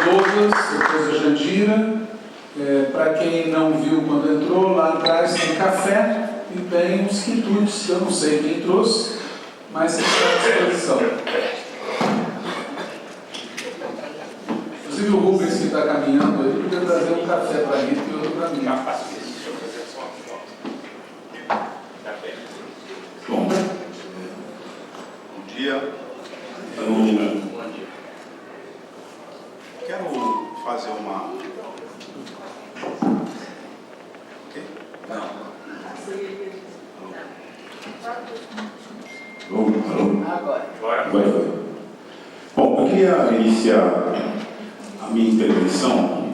todas, depois da Jandira. Para quem não viu quando entrou, lá atrás tem café e tem uns quitutes, que eu não sei quem trouxe, mas está à disposição. Inclusive o Rubens, que está caminhando, ele podia trazer um café para Rita e outro para mim. Deixa eu fazer só uma foto. Bom dia. Bom dia. Quero fazer uma... Ok? Não. Alô? Agora. Agora foi. Bom, eu queria iniciar a minha intervenção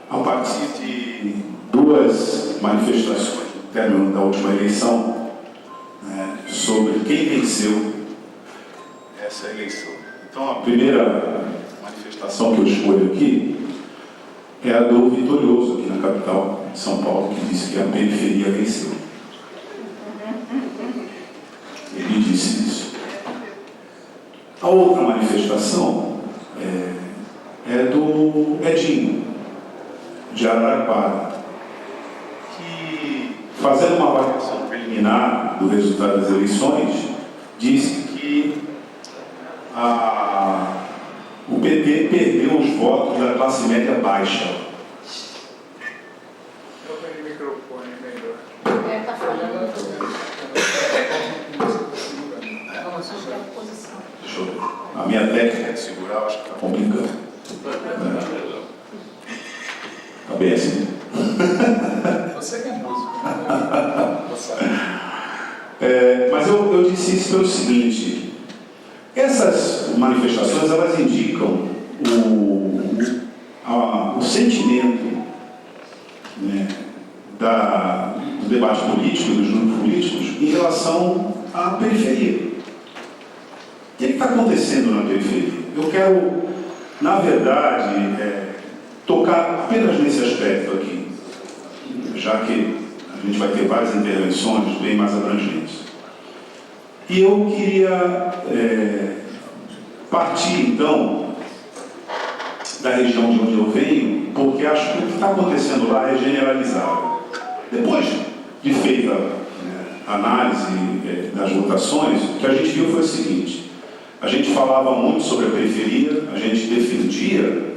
a partir de duas manifestações no término da última eleição sobre quem venceu essa eleição. Então, a primeira manifestação que eu escolho aqui é a do Vitorioso, aqui na capital de São Paulo, que disse que a periferia venceu. Ele disse isso. A outra manifestação é do Edinho, de Araraquara, que, fazendo uma avaliação preliminar do resultado das eleições, disse que o PT perdeu os votos da classe média baixa. Eu tenho o microfone melhor. Está falando tudo. Deixa eu ver. A minha técnica de segurar, eu acho que está complicando. Está bem assim? Você que é músico, Mas eu disse isso pelo seguinte: essas manifestações, elas indicam o sentimento, né, do debate político, dos grupos políticos, em relação à periferia. O que está acontecendo na periferia? Eu quero, na verdade, tocar apenas nesse aspecto aqui, já que a gente vai ter várias intervenções bem mais abrangentes. E eu queria partir, então, da região de onde eu venho, porque acho que o que está acontecendo lá é generalizado. Depois de feita a análise das votações, o que a gente viu foi o seguinte: a gente falava muito sobre a periferia, a gente defendia,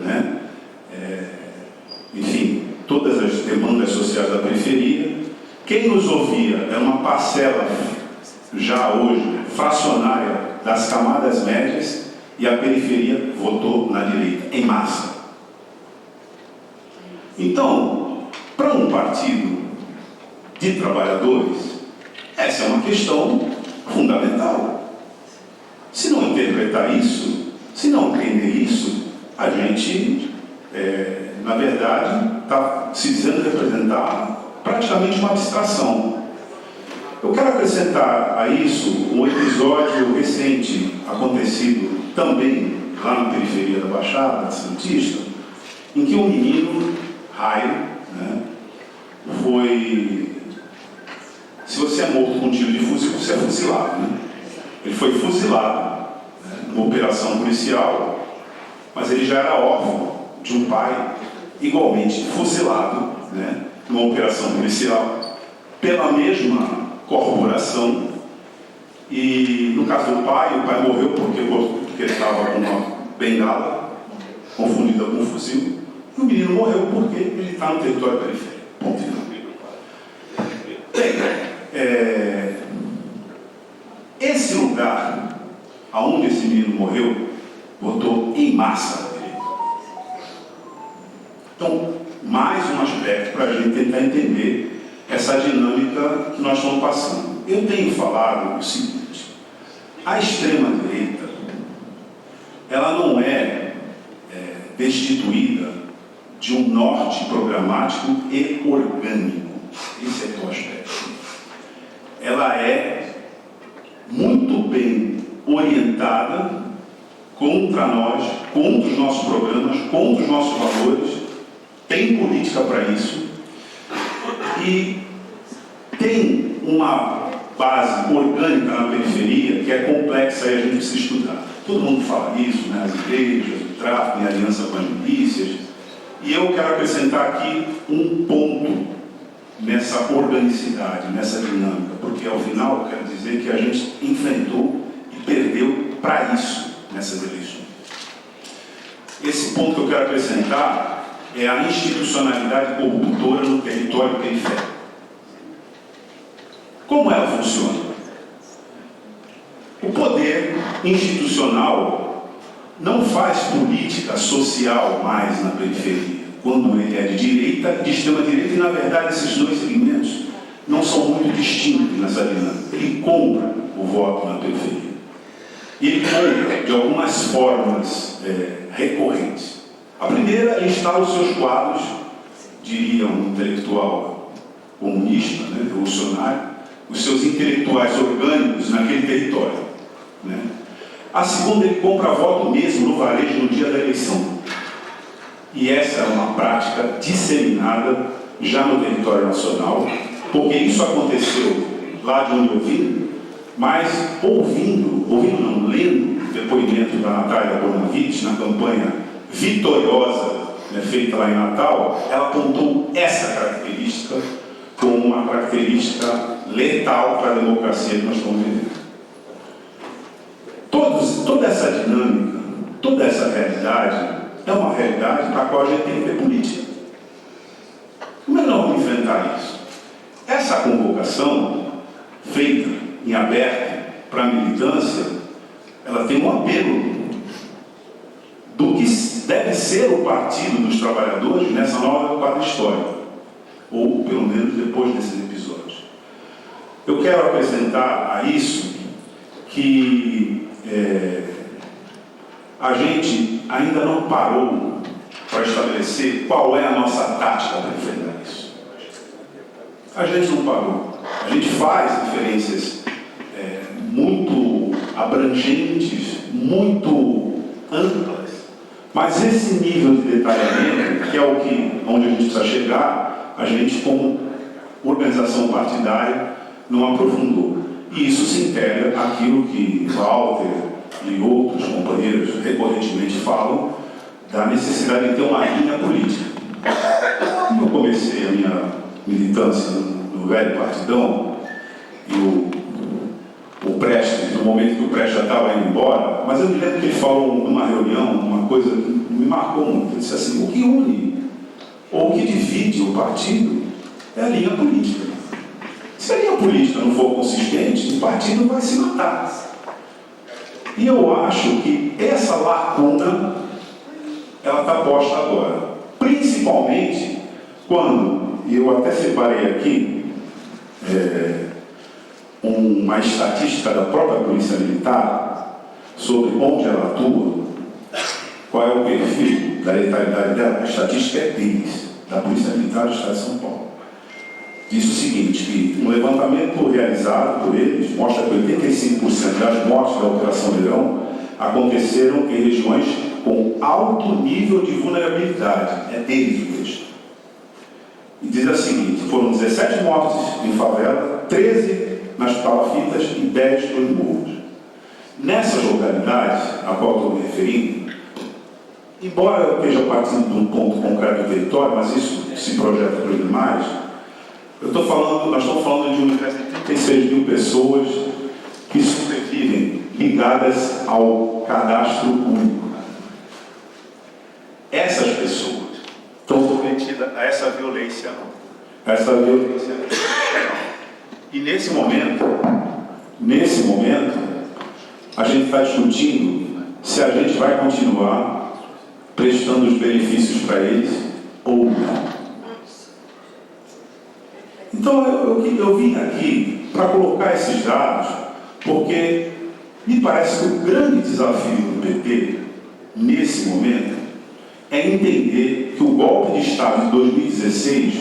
enfim, todas as demandas sociais da periferia. Quem nos ouvia era uma parcela, já hoje, fracionária das camadas médias, e a periferia votou na direita, em massa. Então, para um partido de trabalhadores, essa é uma questão fundamental. Se não interpretar isso, se não entender isso, a gente, na verdade, está se dizendo representar praticamente uma abstração. Eu quero acrescentar a isso um episódio recente, acontecido também lá na periferia da Baixada Santista, em que um menino, Raio, foi... Se você é morto com um tiro de fuzil, você é fuzilado, Ele foi fuzilado, numa operação policial, mas ele já era órfão de um pai igualmente fuzilado, numa operação policial, pela mesma corporação. E no caso do pai, o pai morreu porque ele estava com uma bengala confundida com um fuzil, e o menino morreu porque ele está no território periférico. Ponto final. Esse lugar aonde esse menino morreu votou em massa na direita. Então, mais um aspecto para a gente tentar entender essa dinâmica que nós estamos passando. Eu tenho falado o seguinte: a extrema-direita, ela não é destituída de um norte programático e orgânico. Esse é o aspecto. Ela é muito bem orientada contra nós, contra os nossos programas, contra os nossos valores, tem política para isso e tem uma base orgânica na periferia que é complexa e a gente precisa estudar. Todo mundo fala isso, as igrejas, tráfico em aliança com as milícias. E eu quero acrescentar aqui um ponto nessa organicidade, nessa dinâmica, porque ao final eu quero dizer que a gente enfrentou e perdeu para isso nessas eleições. Esse ponto que eu quero acrescentar é a institucionalidade corruptora no território periférico. Como ela funciona? O poder institucional não faz política social mais na periferia, quando ele é de direita e de extrema-direita, e na verdade esses dois segmentos não são muito distintos nessa dinâmica. Ele compra o voto na periferia. E ele compra de algumas formas recorrentes. A primeira é instalar os seus quadros, diria um intelectual comunista, revolucionário, os seus intelectuais orgânicos naquele território. A segunda, ele compra voto mesmo no varejo no dia da eleição. E essa é uma prática disseminada já no território nacional, porque isso aconteceu lá de onde eu vim, mas lendo o depoimento da Natália Bonavitch na campanha vitoriosa feita lá em Natal, ela apontou essa característica como uma característica letal para a democracia que nós estamos vivendo. Toda essa dinâmica, toda essa realidade é uma realidade para a qual a gente tem que ter política. Como é que nós vamos enfrentar isso? Essa convocação feita em aberto para a militância, ela tem um apelo do que deve ser o Partido dos Trabalhadores nessa nova quadra histórica, ou pelo menos depois desses episódios. Eu quero acrescentar a isso que a gente ainda não parou para estabelecer qual é a nossa tática para enfrentar isso. A gente não parou. A gente faz referências muito abrangentes, muito amplas, mas esse nível de detalhamento, que é onde a gente precisa chegar, a gente, como organização partidária, não aprofundou. E isso se integra àquilo que Walter e outros companheiros recorrentemente falam da necessidade de ter uma linha política. Quando eu comecei a minha militância no velho partidão, e o Prestes, no momento que o Prestes já estava indo embora, mas eu me lembro que ele falou numa reunião, uma coisa que me marcou muito. Ele disse assim: o que une ou o que divide o partido é a linha política. Se a linha política não for consistente, o partido vai se matar. E eu acho que essa lacuna ela está posta agora. Principalmente quando, e eu até separei aqui uma estatística da própria Polícia Militar sobre onde ela atua, qual é o perfil da letalidade dela. A estatística é deles, da Polícia Militar do Estado de São Paulo. Diz o seguinte, que um levantamento realizado por eles mostra que 85% das mortes da Operação Leão aconteceram em regiões com alto nível de vulnerabilidade. É deles o texto. E diz o seguinte: foram 17 mortes em favela, 13 nas palafitas e 10 nos morros. Nessas localidades a qual estou me referindo, embora eu esteja partindo de um ponto concreto do território, mas isso se projeta para os demais, nós estamos falando de um 36 mil pessoas que sobrevivem ligadas ao cadastro único. Essas pessoas estão submetidas a essa violência e nesse momento, a gente está discutindo se a gente vai continuar prestando os benefícios para eles ou não. Então eu vim aqui para colocar esses dados, porque me parece que o grande desafio do PT, nesse momento, é entender que o golpe de Estado de 2016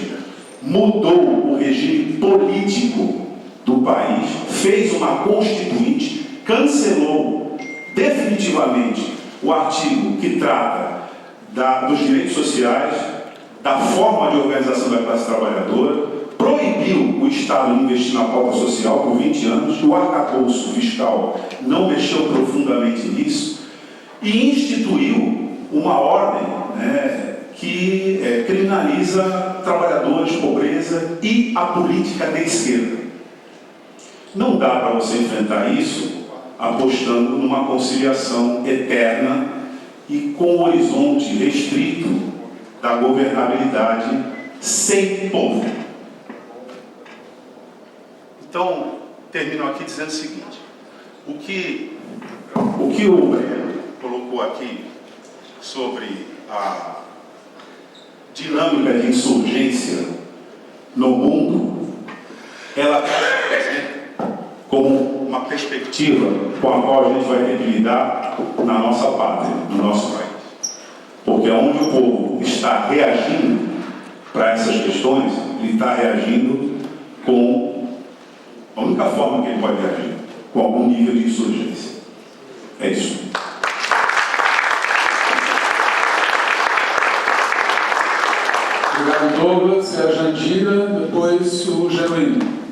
mudou o regime político do país, fez uma constituinte, cancelou definitivamente o artigo que trata dos direitos sociais, da forma de organização da classe trabalhadora, proibiu o Estado de investir na pauta social por 20 anos, o arcabouço fiscal não mexeu profundamente nisso, e instituiu uma ordem, né, que criminaliza trabalhadores, pobreza e a política de esquerda. Não dá para você enfrentar isso apostando numa conciliação eterna e com o horizonte restrito da governabilidade sem povo. Então, termino aqui dizendo o seguinte: o que o Breno colocou aqui sobre a dinâmica de insurgência no mundo, ela como uma perspectiva com a qual a gente vai ter que lidar na nossa pátria, no nosso país. Porque onde o povo está reagindo para essas questões, ele está reagindo com a única forma que ele pode reagir, com algum nível de insurgência. É isso. Obrigado, Douglas. É a Jandira, depois o Genuíno.